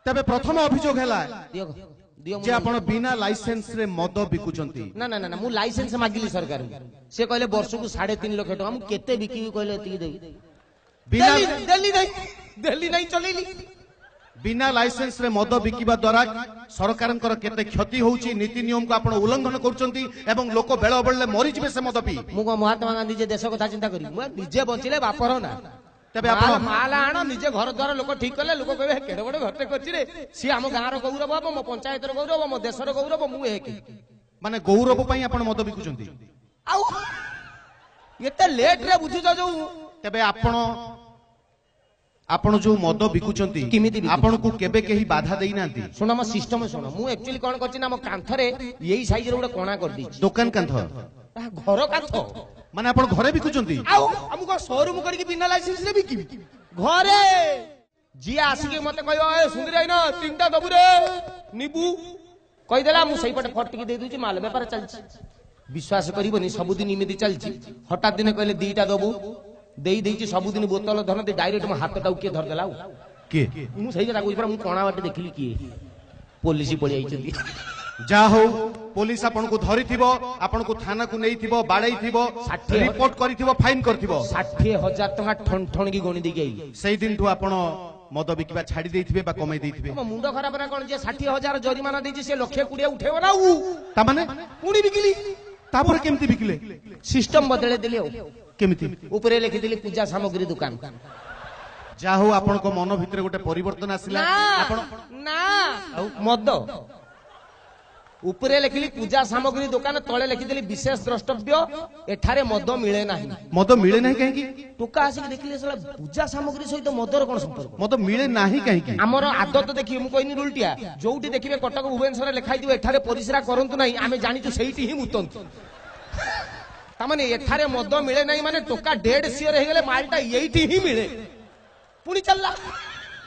तबे प्रथम अभियोग हैला जे आपण बिना लाइसेंस रे मद बिकुचंती ना ना ना मु लाइसेंस मागिली सरकार से कहले वर्ष को 3.5 लाख टका हम केते बिकी कहले एती दे बिना दिल्ली नहीं चलेली बिना लाइसेंस रे मद बिकिबा द्वारा सरकारनकर केते क्षति होउची नीति नियम को आपण उल्लंघन करचंती एवं लोक बेळ बेळले मरि जिवे से मद पी मु को महात्मा गांधी जे देश कथा चिंता करी मु निजे बंचिले बापर ना तबे आपण माला आण निजे घर द्वार लोक ठीक कले लोक कहबे केडे बडे घरटे करछि रे सी हम गांर गौरव हबो मो पंचायत रो गौरव मो देश रो गौरव मु एक माने गौरव पई आपण मद बिकुचंती आउ एते लेट रे बुझु जो तबे आपण जो मद बिकुचंती आपण को केबे केही बाधा देई नांती सुन हम सिस्टम सुन मु एक्चुअली कोन करछि ना हम कांथरे एई साइज रे उडे कोना कर दी दुकान कांथ घर कांथ माने आपण घरे बिकुचंती आउ हम को शोरूम करके बिना लाइसेंस रे बिकी घरे जी आसी के मते कहयो ए सुंदर आइना तीनटा दबु रे निबु कहि देला मु सही पटे फटकी दे दूची माल व्यापार चलछि विश्वास करिवनी सब दिन इमिति चलछि हठात दिन कहले दीटा दबु देई देई सबुदिन बोतल धन दे डायरेक्ट मो हाथ टाउ के धर देला के मु सही जरा कोइ पर मु कोना बाटे देखली की पुलिस पड़ी आइछथि जा हो पुलिस आपन को धरि थिबो आपन को थाना को नेई थिबो बाड़ाई थिबो रिपोर्ट करि थिबो फाइन कर थिबो 60,000 टका ठन ठन की गणी देई गई सेई दिन ठु आपन मद बिकिबा छाडी देथिबे बा कमाई देथिबे म मुंड खराब रा कोन जे 60,000 जरिमाना देछि से लक्ष 20 उठेबो ना उ ता माने पुणी बिकिली तापर केमती बिकिले सिस्टम बदले देले केमिति ऊपर लिखि दिली पूजा सामग्री दुकान जा हो आपन को मन भितर गोटे परिवर्तन आसिला आपन ना मद ऊपर लिखिली पूजा सामग्री दुकान तळे लिखि दिली विशेष द्रष्टव्य एठारे मद मिले नाही मद मिले नाही काहे की टोका आसी देखिले सला पूजा सामग्री सहित मदर कोन संपर्क मद मिले नाही काहे की हमर आदत देखि मु कहनी रुलटिया जोउटी देखिबे कटक भुवनेश्वर लिखाई दिबे एठारे परिश्रा करंतु नाही आमे जानिचु सेहिटी ही मुतंतु तामाने एठारे मद मिले नाही माने टोका डेड सियर हे गेले मालटा एइठी ही मिले पुनी चलला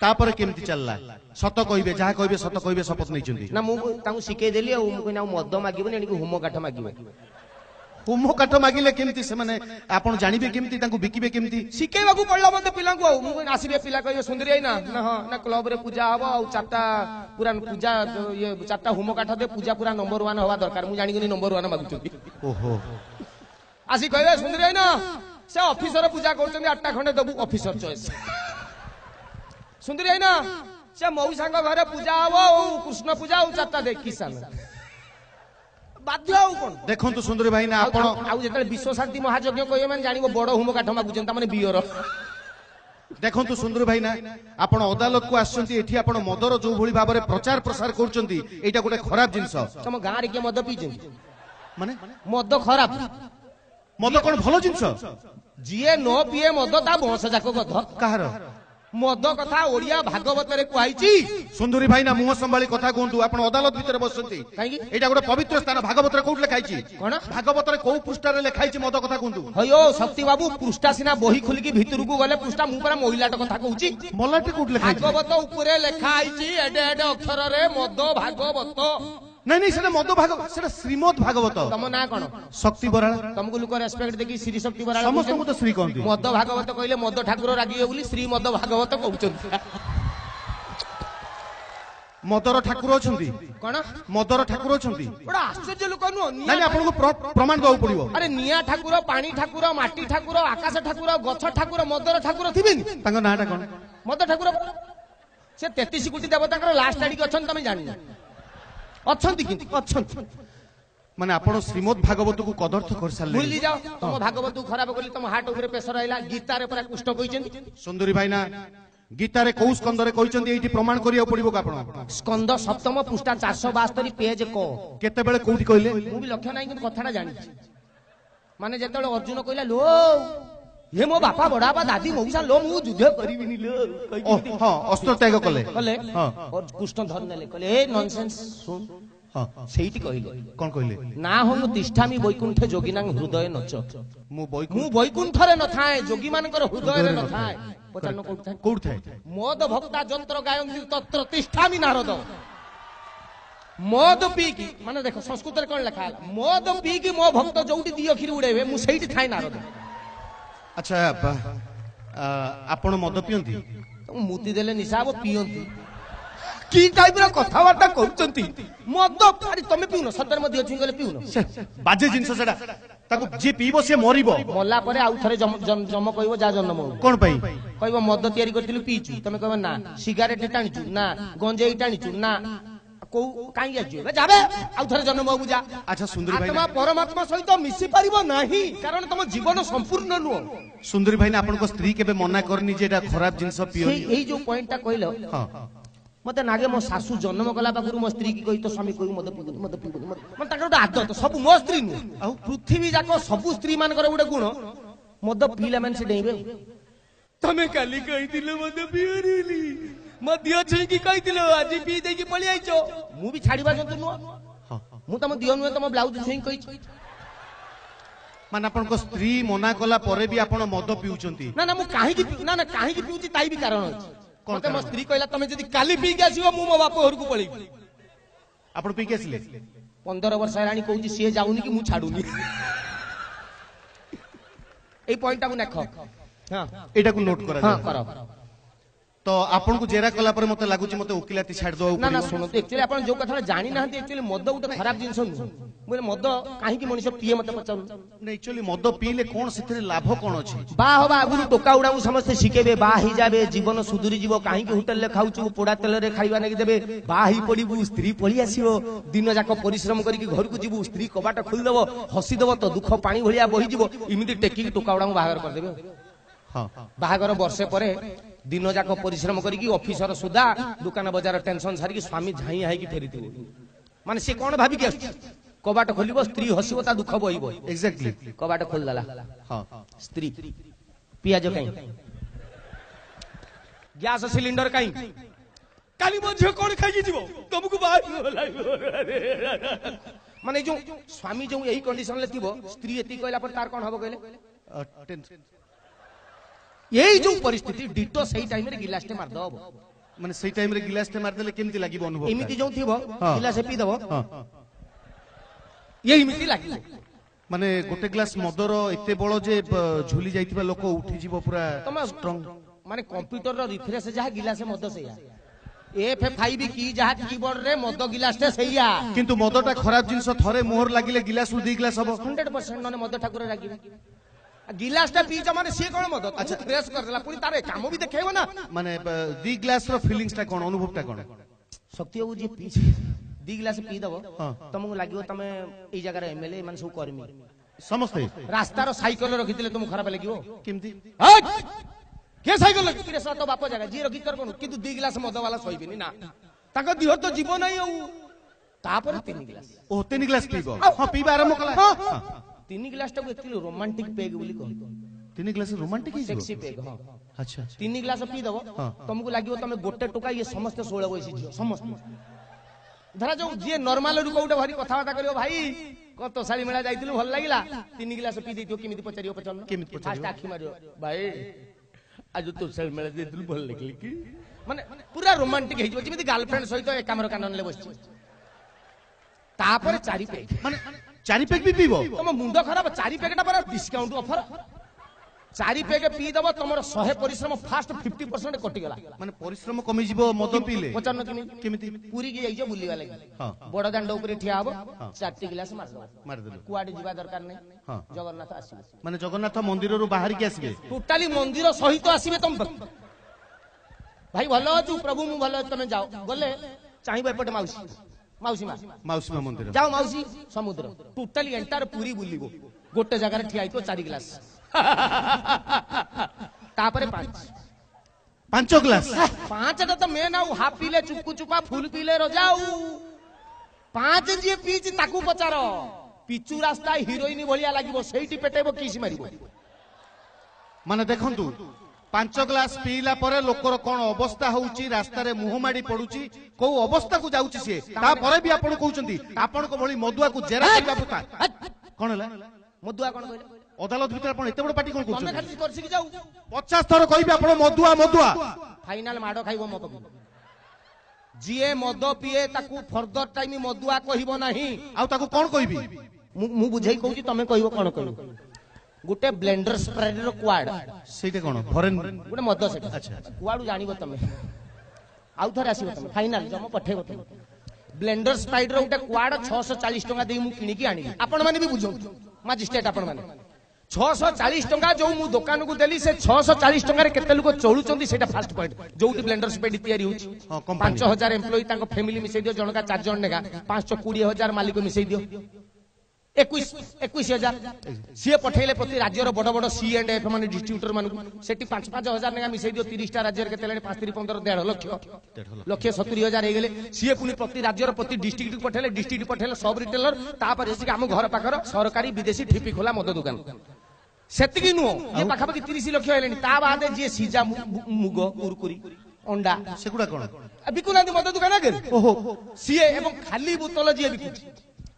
तापर केमती चलला सत कहिबे जा कहिबे सत कहिबे शपथ नै चंदी ना मु ताऊ सिके देली आ मु कहना मद मागिबे एनी हुम काठ मागिबे हुम काठ मागिले केमती से माने आपण जानिबे केमती तांको बिकिबे केमती सिकेबा को पड़ला मते पिला को मु कहना आसीबे पिला कहियो सुंदरी आइना ना हां ना क्लब रे पूजा हबो आ चारटा पूरा पूजा ये चारटा हुम काठ दे पूजा पूरा नंबर 1 होवा दरकार मु जानि गनी नंबर 1 मागुचंती ओहो आसी कहबे सुंदरी आइना से ऑफिसर पूजा करचंदी 8टा खंडे दबु ऑफिसर चॉइस सुंदरी आइना से मौसा घरे पूजा हबो कृष्ण पूजा उ चारटा दे किसान बाध्य कोन देखंतु सुंदरी भाई ना आपण आ जेतले विश्व शांति महायज्ञ कहियो माने जानिबो बड़ हुम काठ मागुचन त माने बियर देखंतु सुंदरी भाई ना आपण अदालत को आछंती एठी आपण मदर जो भली भाबरे प्रचार प्रसार करचंती एटा गोटे खराब जिंस तम गां रे के मद पीचंती माने मद खराब मद कोन भलो जिंस जिए नो पिए मद ता बंश जाको गध कहार मद कथा ओडिया भागवत रे कुआइची सुंदरी भाई ना मुह संभाली कथा कहतु आपण अदालत भीतर बसंती एटा गोटे पवित्र स्थान भागवत रे कोठ लिखाइची कोन भागवत रे को पृष्ठ रे लिखाइची मद कथा कहतु हयो शक्ति बाबू पृष्ठा सिना बही खुली की भीतर को गले पृष्ठा मु पर महिलाट कथा कहूची मलाटे कोठ लिखाइची भागवत ऊपरे लिखा आइची एडे एडे अक्षर रे मद भागवत नहीं नहीं सेटा मद भागवत सेटा श्रीमद भागवत तम ना कोन शक्ति बराळ तुमको लोक रेस्पेक्ट देखि श्री शक्ति बराळ समस्त को तो श्री कहंती मद भागवत कहले मद ठाकुर रागिए बोली श्री मद भागवत कहउचंती मदर ठाकुर अछंती कोन मदर ठाकुर अछंती बड़ा आश्चर्य लोक नु नहीं आपन को प्रमाण दउ पड़िबो अरे निया ठाकुर पानी ठाकुर माटी ठाकुर आकाश ठाकुर गछ ठाकुर मदर ठाकुर थिबेनी तांको नाटा कोन मद ठाकुर से 33 कोटी देवताकर लास्ट आडी अछन तमे जानि अछंती किंतु अछंती माने आपण श्रीमद भागवत को कदर्थ कर साले भूली जाओ तुम भागवत को खराब करली तुम हार्ट ऊपर प्रेशर आइला गीता रे पूरा कुष्ठ कहिसेंती सुंदरी भाई ना गीता रे को स्कंद रे कहिसेंती एठी प्रमाण करिया पड़िबो का आपण स्कंद सप्तम पृष्ठ 472 पेज को केते बेले कोठी कहले मु भी लक्ष्य नाही कि कथाटा जानि माने जेतले अर्जुन कहला लो हे मो बापा बड़ा बा दादी मौसा लो मु युद्ध करिबिनी लो हां अस्त्र त्याग कले हां और कृष्ण धर नेले कहले ए नॉनसेंस सुन हां सेठी कहले कोन कहले ना हम तिष्ठामि वैकुंठ जोगिनां हृदय नच मु वैकुंठ रे न थाए जोगी मानकर हृदय रे न थाए पचान कोठ थाए मोद भक्ता जंत्र गायन्ति तत्र तिष्ठामि नारद मद पी की माने देखो संस्कृत रे कोन लिखा है मद पी की मो भक्त जोउटी दी अखिर उड़ेबे मु सेठी थाए नारद अच्छा आपण मद पियंती मुती देले निशा वो पियंती কি টাইପ ର କଥାବାର୍ତ୍ତା କରୁଛନ୍ତି ମଦ ଆରେ ତମେ ପିଉନ ସତରେ ମଦ ଅଛି ଗଲେ ପିଉନ ବାଜେ ଜିନିଷ ସେଟା ତାକୁ ଯିଏ ପିଇବ ସିଏ ମରିବ ମଲା ପରେ ଆଉ ଥରେ ଜମ କହିବ ଯା ଜନ୍ମ କଣ ପାଇଁ କହିବ ମଦ ତିଆରି କରିଥିଲୁ ପିଇଛୁ ତମେ କହିବ ନା ସିଗାରେଟ ଟାଣିଛୁ ନା ଗଞ୍ଜେଇ ଟାଣିଛୁ ନା କୋଉ କାହିଁକି ଆସିଛୁ ଯାବେ ଆଉ ଥରେ ଜନ୍ମ ହବୁ ଯା ଆଚ୍ଛା ସୁନ୍ଦରୀ ଭାଇ ଆତ୍ମା ପରମାତ୍ମା ସହିତ ମିଶି ପାରିବ ନାହିଁ କାରଣ ତମ ଜୀବନ ସମ୍ପୂର୍ଣ୍ଣ ନୁହଁ ସୁନ୍ଦରୀ ଭାଇ ଆପଣଙ୍କ ସ୍ତ୍ରୀ କେବେ ମନା କରିନି ଯେ ଏଟା ଖରାପ ଜିନିଷ ପିଅ ଏଇ ଯୋଉ ପଏଣ୍ଟଟା କହିଲ ମତେ ନାଗେ ମୋ ଶାଶୁ ଜନ୍ମ କଲା ପାଖରୁ ମୋ ସ୍ତ୍ରୀ କି କହି ତ ସ୍ୱାମୀ କହିବୁ ମଦ ପିବୁନି ମାନେ ତାଙ୍କର ଗୋଟେ ଆଦତ ସବୁ ମୋ ସ୍ତ୍ରୀ ନୁହଁ ଆଉ ପୃଥିବୀ ଯାକ ସବୁ ସ୍ତ୍ରୀ ମାନଙ୍କର ଗୋଟେ ଗୁଣ ମଦ ପିଇଲା ମାନେ ସେ ଡେଇଁବେ ତମେ କାଲି କହିଥିଲ ମଦ ପିଅରିଲି ମୋ ଦିଅ ଛୁଇଁକି କହିଥିଲ ଆଜି ପିଇ ଦେଇକି ପଳେଇ ଆଇଛ ମୁଁ ବି ଛାଡିବା ଜନ୍ତୁ ନୁହଁ ମୁଁ ତମ ଦିଅ ନୁହେଁ ତମ ବ୍ଲାଉଜ ଛୁଇଁ କହିଛି ମାନେ ଆପଣଙ୍କ ସ୍ତ୍ରୀ ମନା କଲା ପରେ ବି ଆପଣ ମଦ ପିଉଛନ୍ତି ନା ମୁଁ କାହିଁକି ପିଉଛି ତାଇ ବି କାରଣ ଅଛି ମତେ ମୋ ସ୍ତ୍ରୀ କହିଲା ତମେ ଯଦି କାଲି ପିଇକି ଆସିବ ମୁଁ ମୋ ବାପ ଘରକୁ ପଳେଇବି ଆପଣ ପିଇକି ଆସିଲେ 15 ବର୍ଷ ହେଲାଣି କହୁଛି ସିଏ ଯାଉନି କି ମୁଁ ଛାଡୁନି ଏଇ ପଏଣ୍ଟଟାକୁ ଦେଖ ଏଇଟାକୁ ନୋଟ କର ତ ଆପଣଙ୍କୁ ଜେରା କଲା ପରେ ମତେ ଲାଗୁଛି ମତେ ଓକିଲାତି ଛାଡି ଦବାକୁ ନା ଶୁଣନ୍ତୁ ଆକ୍ଚୁଆଲି ଆପଣ ଯୋଉ କଥା ଜାଣି ନାହାନ୍ତି ଆକ୍ଚୁଆଲି ମଦ ଗୋଟେ ଖରାପ ଜିନିଷ ନୁହଁ ମୁଁ ମଦ କାହିଁକି ମଣିଷ ପିଏ ମତେ ପଚାରୁନ ଆକ୍ଚୁଆଲି ମଦ ପିଇଲେ କଣ ସେଥିରେ ଲାଭ କଣ ଅଛି ବାହା ହବା ଆଗରୁ ଟୋକା ଉଡାକୁ ସମସ୍ତେ ଶିଖେଇବେ ବାହା ହେଇଯାବେ ଜୀବନ ସୁଧୁରି ଯିବ କାହିଁକି ହୋଟେଲରେ ଖାଉଛୁ ପୋଡା ତେଲରେ ଖାଇବା ନେଇକି ଦେବେ ବାହା ହେଇ ପଡିବୁ ସ୍ତ୍ରୀ ପଳେଇ ଆସିବ ଦିନ ଯାକ ପରିଶ୍ରମ କରିକି ଘରକୁ ଯିବୁ ସ୍ତ୍ରୀ କବାଟ ଖୋଲିଦବ ହସିଦବ ତ ଦୁଃଖ ପାଣି ଭଳିଆ ବହିଯିବ ଏମିତି ଟେକିକି ଟୋକା ଉଡାକୁ ବାହାଘର କରିଦେବେ ବାହାଘର ବର୍ଷେ ପରେ दिन जाक परिश्रम करी ऑफिसर सुधा दुकान बजार टेंशन सारिकी स्वामी झाई हाई फेरी माने से कौन भाविक कबाट खोल स्त्री हसब ता दुख बहब एक्जाक्टली कबाट खोलदेला स्त्री पियाज कहीं गैस सिलिंडर कहीं काली मो झियो कौन खाई जीवो तुमको माने जो स्वामी जो यही कंडीशन ले थिबो स्त्री एति कहला पर तार कोन हबो कहले यही जो परिस्थिति डिटो सही टाइम रे गिलास टे मार दबो माने सही टाइम रे गिलास टे मार देले केमति लागिबो अनुभव एमिति जो थिबो गिलास पी दबो यही मिति लागी माने गोटे ग्लास मदर एते बळो जे झुली जाइतिबा लोक उठी जीवो पूरा स्ट्रांग माने कंप्यूटर रो रिफ्रेश जहा गिलास मद सैया F5 की जहा कीबोर्ड रे मद गिलास टे सैया किंतु मदटा खराब जिंस थरे मोहर लागिले गिलास उ 2 ग्लास हबो 100% नने मद ठाकुर लागिबे गिलास टा पीचा माने से कोन मद अच्छा फ्रेश कर देला पुनी तारे काम भी देखेबो ना माने 2 ग्लास रो फीलिंग्स टा कोन अनुभव टा कोन शक्ति हो जे पी 2 ग्लास पी दबो तुमको लागियो तमे ए जगह रे एमएलए मान सब कर्मी समझते रास्ता रो साइकिल रखितिले तुम खराब लागियो केमती के साइकिल रखितिले सतो बाप जगह जी रखि कर कोन किंतु 2 ग्लास मद वाला सहिबिनी ना ताको दिह तो जीवन नहीं हो तापर 3 ग्लास ओ 3 ग्लास पीबो हां पीबा आरंभ कला 3 ग्लास टा एक्चुअली रोमांटिक पेग बोली कहतो 3 ग्लास रोमांटिक ही सेक्सी पेग हां अच्छा 3 ग्लास पी दबो तुमको लागियो तमे गोटे टोका ये समस्त 16 बयसी जियो समस्त धरा जो जे नॉर्मल रु कोउटा भारी कथा बाता करियो भाई कत सारी मेला जाइतिलु भल लागिला 3 ग्लास पी देतियो किमिति पचारियो पचन किमिति पचारियो फास्ट आखी मारियो भाई आज तो सारी मेला देतिलु भल लागली की माने पूरा रोमांटिक हे जिमिति गर्लफ्रेंड सहित एकामर कानन ले बसछि तापर 4 पेग माने 4 पेग भी पीबो तुम मुंड खराब 4 पेगटा पर डिस्काउंट ऑफर 4 पेग पी दबो तुमर 100 परिश्रम फास्ट 50% कटि गला माने परिश्रम कमी जीवो मद पीले पचन केमिति पूरी की जाइजो बुलिवा लागि बड़ दांड ऊपर ठिया हबो 4 ग्लास मार दबो कुआडी जीवा दरकार नै जगन्नाथ आसीबे माने जगन्नाथ मंदिर रु बाहर के आसीबे टोटली मंदिर सहित आसीबे तुम भाई भलो तू प्रभु मु भलो तमे जाओ गले चाहिबो एपटे मौसी मंदिर जाओ मौसी समुद्र टोटली एंटायर पूरी बुलिबो गोटे जगह रे ठिया आइतो 4 ग्लास तापरे 5 ग्लास 5 तो मेन आउ हाफ पीले चुपकु चुपा फुल पीले रजाऊ 5 जे पीच ताकू पचार पिचू रास्ता हीरोइन भलिया लागिबो सेठी पेटेबो किसी मारिबो माने देखंतु 5 ग्लास पीला परे लोकर कोन अवस्था होउची रास्ता रे मुह माडी पडुची को अवस्था को जाउची से ता परे भी आपण कहउचंती आपण को भली मदुआ को जेरा करबा पुता कोन हला मदुआ कोन कहले अदालत भीतर आपण एते बड़ पार्टी कोन कहउचंती तमे खाली करसी कि जाऊ 50 थर कहबे आपण मदुआ फाइनल माडो खाइबो मो पकु जिए मद पिए ताकू फर्दर टाइम मदुआ कहिबो नाही आ ताकू कोन कहबी मु बुझाई कहउची तमे कहिबो कोन कहबो गुटे ब्लेंडर स्प्रेडर क्वाड सेटा कोन फॉरेन गुटे मद सेटा अच्छा क्वाडू जानिबो तमे आउ थे आसो तुम फाइनाल जम पठेब तुम ब्लेंडर स्प्राइट रो गोटे क्वाड 640 टंका दे मु किनिकी आनी आपण माने भी बुझो मजिस्ट्रेट आपण माने 640 टंका जो मु दुकान को देली से 640 टंका रे केते लोक चलुचंदी सेटा फास्ट पॉइंट जोटी ब्लेंडर स्प्राइट तयारी होची 5000 एम्प्लॉय तांको फैमिली मिसै दियो जनका 4 जण नेगा 520,000 मालिक मिसै दियो 21,000 सी पठेले प्रति राज्यर बड़ बड़ C&F माने डिस्ट्रीब्यूटर मानू सेठी 5,000 नेगा मिसै दियो 30 टा राज्यर केते लाने 5 3 15 1.5 लक्ष 70,000 हे गेले सी पुनी प्रति राज्यर प्रति डिस्ट्रिक्ट पठेले डिस्ट्रिक्ट पठेले सब रिटेलर तापर जे हम घर पाखर सरकारी विदेशी ठिपी खोला मद दुकान सेतिकी नु ये पाखा पाखी 30 लक्ष हेलेनी ता बादे जे सीजा मुग कुरकुरी अंडा सेकुडा कोन बिकुना मद दुकान आगे ओहो सीए एवं खाली बोतल जे बिकुची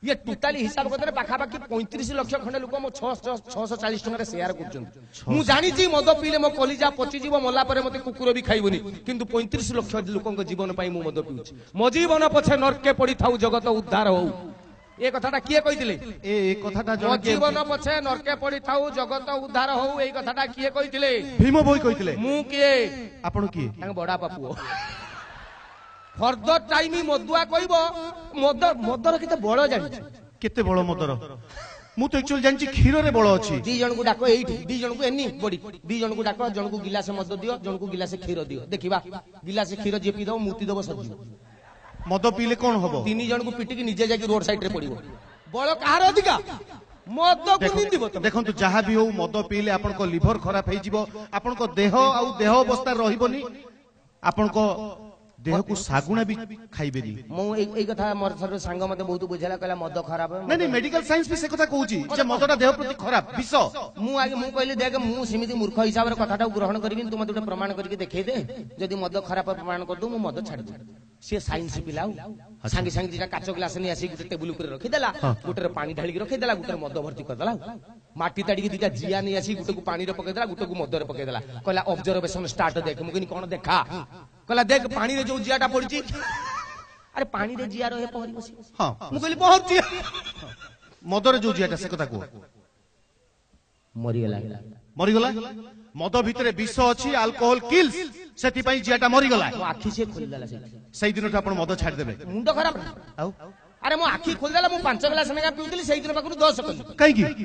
ये टोटाली हिसाब करते पाखा पाखी 35 लक्ष खंडे लोक मो 640 टंका शेयर करछन मु जानि छी मद पीले मो कलिजा पची जीव मला परे मते कुकुर भी खाइबनी किंतु 35 लक्ष लोकक जीवन पई मु मद पीउछि मो जीवन पछे नरके पड़ी थाउ जगत उद्धार हो ए कथाटा किए कहिथिले ए कथाटा मो जीवन पछे नरके पड़ी थाउ जगत उद्धार हो ए कथाटा किए कहिथिले भीम बोई कहिथिले मु किए आपण किए तांग बडा बापू फर्दर टाइम मदुआ कहब मद मदर केते बड़ जानि केते बड़ मदर मु तो एक्चुअली जानची क्षीर रे बड़ अछि दी जन को डाको एठी दी जन को एनी बड़ी दी जन को डाको जन को गिलास मद दियो जन को गिलास क्षीर दियो देखिबा गिलास क्षीर जे पी दो मुति दबो सजी मद पीले कोन हबो तीन जन को पिटी के निजे जाके रोड साइड रे पड़िबो बड़ कहार अधिका मद को निंदिबो देखंतु जहा भी हो मद पीले आपन को लिवर खराब हे जिवो आपन को देह आउ देह अवस्था रहिबोनी आपन को देह को सागुना भी खाइबेनी मु एई कथा मोर सर संग मते बहुत बुझाला कहला मद खराब नहीं मेडिकल साइंस भी से कथा कहूची जे मदटा देह प्रति खराब विष मु आगे मु कहली देख मु सिमिति मूर्ख हिसाब रे कथाटा ग्रहण करबी तू मते प्रमाण करके देखै दे जदी मद खराब प्रमाण कर दू मु मद छाड़ दे से साइंस पिलाऊ संगे संगे दिटा काचो ग्लास ने आसी गुटे टेबल ऊपर रखि देला गुटे रे पानी ढाली के रखि देला गुटे मद भर्ती कर देला माटी ताडी के दिटा जिया ने आसी गुटे को पानी रे पके देला गुटे को मद रे पके देला कहला ऑब्जर्वेशन स्टार्ट देख मु कनी कोन देखा कहला देख पानी रे जो जियाटा पड़ची अरे पानी रे जिया रहे पहरी बसी हां मु कहली बहुत जिया मद रे जो जियाटा से कथा को मरी गला मद भितरे विष अछि अल्कोहल किल्स सेति पई जियाटा मरी गला आखी से खोल देला सेई दिन अपन मद छाड़ देबे मुंड खराब आउ अरे मो आखी खोल देला मु 5 ग्लास नेगा पीउतली सेई दिन पाकरू 10 कली काई की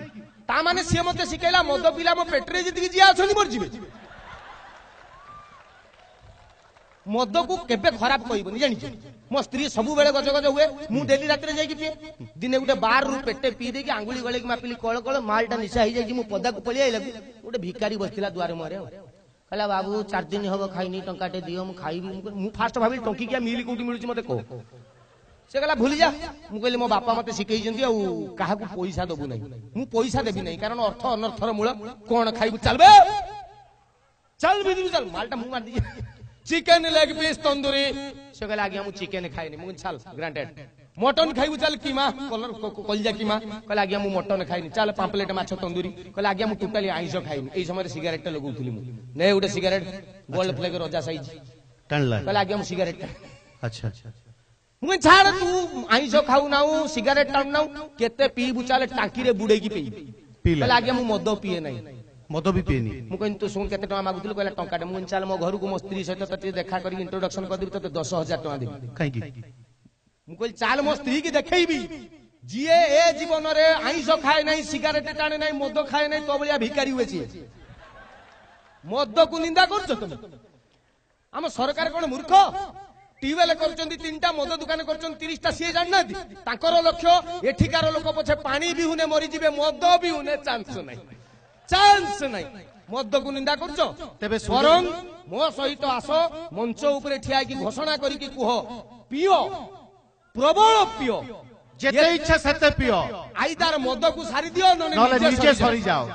ता माने से मते सिकेला मद पिला मो पेटरे जति जिया अछनी मर जिवे मद को केबे खराब कहबनी जानि मो स्त्री सब बेले गज गज हुए मु डेली रात रे जाई कि पिए दिने गुटे बार रु पेटे पी दे कि आंगुली गळे कि मापिली कळ कळ मालटा निशा हो जाई कि मु पदा को पळि आइला गुटे भिखारी बसतिला द्वार मोरे कहला बाबू 4 दिन हबो खाइनी टंकाटे दियो मु खाइबी मु फास्ट भाबी टंकी किया मिली कोठी मिलुची मते को से कहला भूली जा मु कहली मो बापा मते सिखै जंती आ काहा को पैसा दबु नै मु पैसा देबी नै कारण अर्थ अनर्थर मूल कोन खाइबू चलबे चल बिदु चल मालटा मु मार दी चिकन लेग पीस तंदूरी से कहला आगे हम चिकन खाइनी मु चल ग्रांटेड मटन खाइबू चल कीमा कलर कलिजा कीमा कहला आगे हम मटन खाइनी चल पाम्पलेट माछ तंदूरी कहला आगे हम टोटली आइंस खाइनी एई समय सिगरेट लगौथुली मु नै उडे सिगरेट गोल्ड फ्लेग रोजा साइज टाणला कहला आगे हम सिगरेट अच्छा अच्छा मु छाड़ तू आइंस खाऊ नाऊ सिगरेट टाण नाऊ केते पीबू चल टांकी रे बुडे की पी कहला आगे हम मद पिए नै मद भी पीनी मु कहनी तू सुन केते टका मागुतलु कहला टंकाटे मु चल मो घर को मो स्त्री सहित तते देखा करी इंट्रोडक्शन कर देबी तते 10,000 टका देबी काई की मु कहली चाल मो स्त्री की देखैबी जिए ए जीवन रे आइंस खाए नै सिगरेट टाणे नै मद खाए नै तो बलिया भिखारी हुए छी मद को निंदा करछो तुम हम सरकार कोन मूर्ख टीवेल करचंदी 3टा मद दुकान करचन 30टा से जानना ताकर लक्ष्य एठिकार लोक पछे पानी भी हुने मरि जिवे मद भी हुने चांस नहीं मद को निंदा करछो तबे स्वरं मो सहित आस मंच ऊपर ठिया की घोषणा करी की कुह पियो प्रबल पियो जेते इच्छा सेते पियो आइदार मद को सारी दियो नले नीचे सरी जाओ